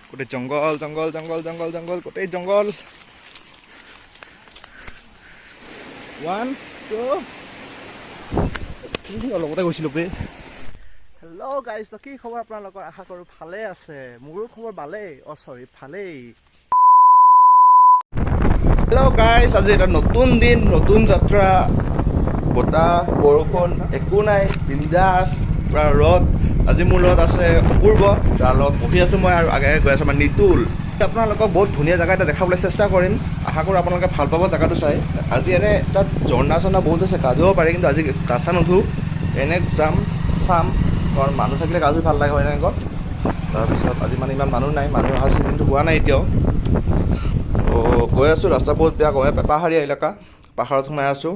গোটেই জংগল জংগল জংগল জংগল জংগল গোটেই জংগল 1 2 3 অলপতে গৈছিলোঁ বে হেল্ল' গাইজ কি খবৰ আপোনালোকৰ আশা কৰোঁ ভালে আছে মোৰো খবৰ ভালেই চৰি ভালেই হেল্ল' গাইজ আজি এটা নতুন দিন নতুন যাত্ৰা বতাহ বৰষুণ একো নাই বিন্দাছ পুৰা ৰ'দ আজি মোৰ লগত আছে অপূৰ্ব যাৰ লগত বহি আছোঁ মই আৰু আগে গৈ আছোঁ আমাৰ নিতুল আপোনালোকক বহুত ধুনীয়া জেগা এটা দেখাবলৈ চেষ্টা কৰিম আশা কৰোঁ আপোনালোকে ভাল পাব জেগাটো চাই আজি এনে তাত ঝৰ্ণা চৰ্ণা বহুত আছে গা ধুব পাৰে কিন্তু আজি গা চা নুধো এনে যাম চাম কাৰণ মানুহ থাকিলে গা ধুই ভাল লাগে হয় নাই আকৌ তাৰপিছত আজি মানে ইমান মানুহ নাই মানুহ অহা চিজনটো হোৱা নাই এতিয়াও গৈ আছোঁ ৰাস্তা বহুত বেয়া গৈ পাহাৰীয়া এলেকা পাহাৰত সোমাই আছোঁ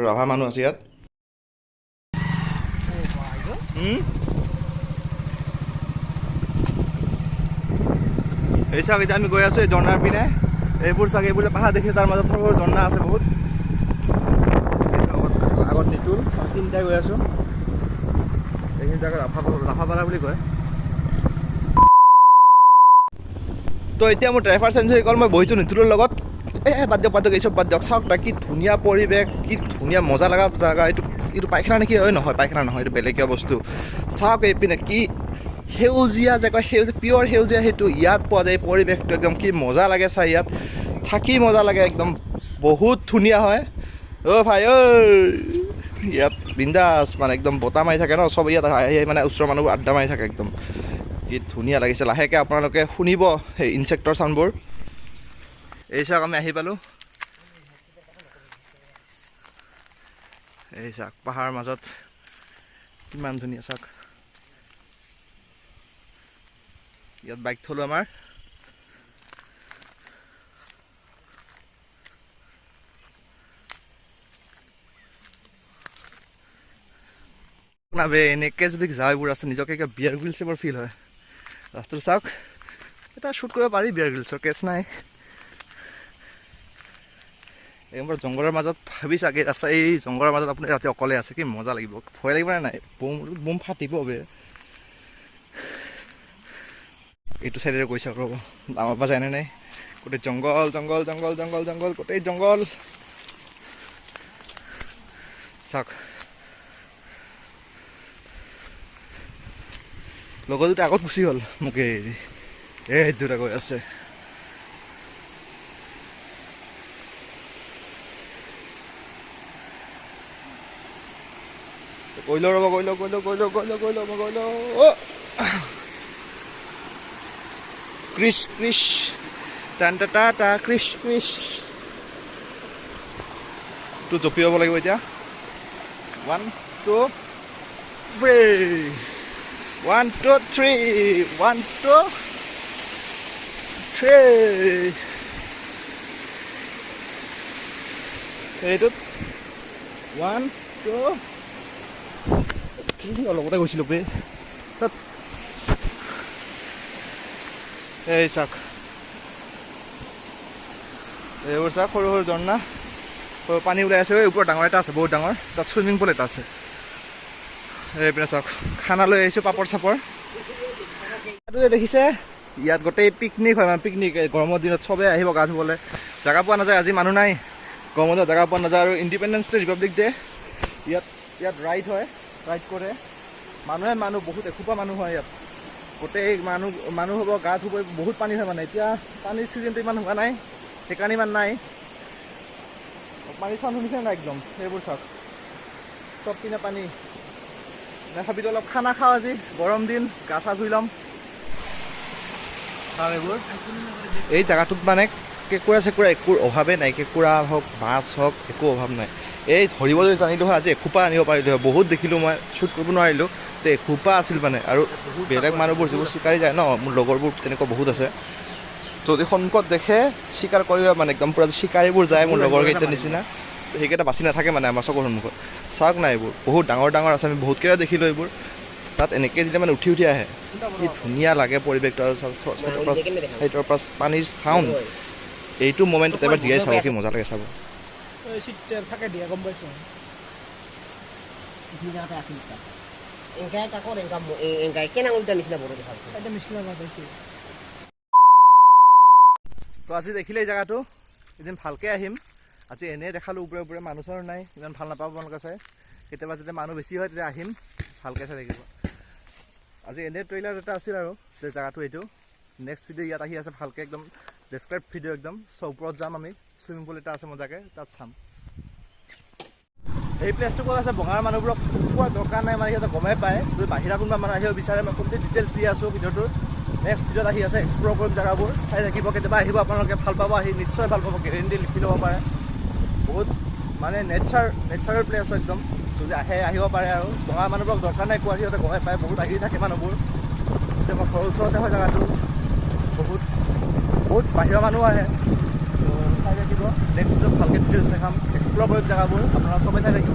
ৰাভা মানুহ আছে ইয়াত এই চাওক এতিয়া আমি গৈ আছোঁ এই ঝৰ্ণাৰ পিনে এইবোৰ চাগে এইবোৰ পাহাৰ দেখিছে তাৰ মাজত সৰু সৰু ঝৰ্ণা আছে বহুত আগত নিতুল আমি তিনিটাই গৈ আছোঁ এইখিনি জেগা ৰাভাপাৰা বুলি কয় তো এতিয়া মোৰ ড্ৰাইভাৰ চেঞ্জ হৈ গ'ল মই বহিছোঁ নিতুলৰ লগত বাদ দিয়ক এইচব বাদ দিয়ক চাওক কি ধুনীয়া পৰিৱেশ কি ধুনীয়া মজা লগা জেগা এইটো পায়খানা নেকি হয় নহয় পায়খানা নহয় এইটো বেলেগ কিবা বস্তু চাওক এইপিনে কি সেউজীয়া জেগা সেউজীয়া পিয়ৰ সেউজীয়া সেইটো ইয়াত পোৱা যায় পৰিৱেশটো একদম কি মজা লাগে চাই ইয়াত থাকি মজা লাগে একদম বহুত ধুনীয়া হয় ভাই ইয়াত বিন্দাছ মানে একদম বতাহ মাৰি থাকে ন চব ইয়াত আহি মানে ওচৰৰ মানুহবোৰ আড্ডা মাৰি থাকে একদম কি ধুনীয়া লাগিছে লাহেকৈ আপোনালোকে শুনিব সেই ইনচেক্টৰ চাউণ্ডবোৰ এই চাওক আমি আহি পালোঁ এই চাওক পাহাৰৰ মাজত কিমান ধুনীয়া চাওক ইয়াত বাইক থলোঁ আমাৰ নাবে এনেকৈ যদি যাওঁ এইবোৰ ৰাস্তা নিজকে কিবা বিয়াৰ গ্ৰিলছৰ ফিল হয় ৰাস্তাটো চাওক এটা শ্বুট কৰিব পাৰি বিয়াৰ গ্ৰিলছৰ কেছ নাই এইবোৰ জংঘলৰ মাজত ভাবি চাগে ৰাস্তা এই জংঘলৰ মাজত আপুনি ৰাতি অকলে আছে কি মজা লাগিব ভয় লাগিব নে নাই বোম ফাটিব বে এইটো চাইডেৰে গৈ চাওক ৰ'ব ডাঙৰ পৰা যায়নে নাই গোটেই জংঘল জংঘল জংঘল জংঘল জংঘল গোটেই জংঘল চাওক লগৰ দুটা আগত গুচি গ'ল মোক এৰি এই দুটা গৈ আছে গৈ লওঁ ৰ'ব গৈ লওঁ ক্ৰিছ ক্ৰিছ টান টা ক্ৰিছ ক্ৰিছ তো জঁপিয়াব লাগিব এতিয়া 1 2 3 1 2 3 1 2 3 এইটোত 1 2 3 অলপতে গৈছিলোঁ বে তাত এই চাওক এইবোৰ চাওক সৰু সৰু ঝৰ্ণা পানী ওলাই আছে ওপৰত ডাঙৰ এটা আছে বহুত ডাঙৰ তাত চুইমিং পুল এটা আছে এইপিনে চাওক খানা লৈ আহিছোঁ পাপৰ চাপৰ দেখিছে ইয়াত গোটেই পিকনিক হয় মানে পিকনিক গৰমৰ দিনত চবেই আহিব গা ধুবলৈ জেগা পোৱা নাযায় আজি মানুহ নাই গৰমৰ দিনত জেগা পোৱা নাযায় আৰু ইণ্ডিপেণ্ডেন্স ডে ৰিপাব্লিক ডে ইয়াত ৰাইড হয় ৰাইড কৰে মানুহ বহুত এসোপা মানুহ হয় ইয়াত গোটেই মানুহ হ'ব গা ধুব বহুত পানী হয় মানে এতিয়া পানীৰ ছিজনটো ইমান হোৱা নাই সেইকাৰণে ইমান নাই পানী চাউণ্ড শুনিছে নাই একদম সেইবোৰ চাওক চব পিনে পানী ভাবিতো অলপ খানা খাওঁ আজি গৰম দিন গা চা ধুই ল'ম এইবোৰ এই জেগাটোত মানে কেঁকুৰা চেকুৰা একো অভাৱেই নাই কেঁকুৰা হওক মাছ হওক একো অভাৱ নাই এই ধৰিবলৈ জানিলোঁ হয় আজি এসোপা আনিব পাৰিলোঁ হয় বহুত দেখিলোঁ মই শ্বুট কৰিব নোৱাৰিলোঁ তো এসোপা আছিল মানে আৰু বেলেগ মানুহবোৰ যিবোৰ চিকাৰী যায় ন মোৰ লগৰবোৰ তেনেকুৱা বহুত আছে যদি সন্মুখত দেখে চিকাৰ কৰিব মানে একদম পূৰা চিকাৰীবোৰ যায় মোৰ লগৰকেইটাৰ নিচিনা সেইকেইটা বাচি নাথাকে মানে আমাৰ চকুৰ সন্মুখত চাওক নাই এইবোৰ বহুত ডাঙৰ ডাঙৰ আছে আমি বহুতকেইটা দেখিলোঁ এইবোৰ তাত এনেকৈ যেতিয়া মানে উঠি আহে কি ধুনীয়া লাগে পৰিৱেশটো আৰু চাইডৰ পৰা পানীৰ চাউণ্ড এইটো মমেণ্টত এবাৰ জীয়াই চাব কি মজা লাগে চাব থাকে দিয়া গম পাইছোঁ Engkau tak kau engkau kenang udah nisna bodoh. Ada nisna apa sih? তো আজি দেখিলে এই জেগাটো এদিন ভালকৈ আহিম। আজি এনেই দেখালোঁ ওপৰে ওপৰে, মানুহ চানুহ নাই, ইমান ভাল নাপাব আপোনালোকে চাই। কেতিয়াবা যেতিয়া মানুহ বেছি হয় তেতিয়া আহিম, ভালকৈ চাই থাকিব। আজি এনেই ট্ৰেইলাৰ এটা আছিল আৰু যে জেগাটো এইটো। নেক্সট ভিডিঅ' ইয়াত আহি আছে ভালকৈ একদম ডেছক্ৰাইব ভিডিঅ' একদম। চ' ওপৰত যাম আমি, চুইমিং পুল এটা আছে মজাকৈ, তাত চাম। এই প্লেচটো ক'ত আছে বঙাৰ মানুহবোৰক কোৱাৰ দৰকাৰ নাই, মানে সিহঁতে গমেই পায়। যদি বাহিৰা কোনোবা মানুহ আহিব বিচাৰে মই কমপ্লিট ডিটেইলছ দি আছোঁ ভিডিঅ'টোৰ। নেক্সট ভিডিঅ'ত আহি আছে, এক্সপ্ল'ৰ কৰিম জেগাবোৰ, চাই থাকিব। কেতিয়াবা আহিব আপোনালোকে, ভাল পাব, আহি নিশ্চয় ভাল পাব, গেৰেণ্টি লিখি ল'ব পাৰে। বহুত মানে নেচাৰেল প্লেচ একদম। যদি আহে আহিব পাৰে আৰু বঙাৰ মানুহবোৰক দৰকাৰ নাই কোৱা, সিহঁতে গমেই পায়। বহুত আহি থাকে মানুহবোৰ, এতিয়া আমাৰ ঘৰৰ ওচৰতে হয় জেগাটো। বহুত বাহিৰৰ মানুহ আহে। চাই থাকিব, নেক্সট ভিডিঅ'ত ভালকৈ ডিটেইলছ দেখাম, এক্সপ্ল'ৰ কৰিম জেগাবোৰ, আপোনালোকে চবেই চাই থাকিব।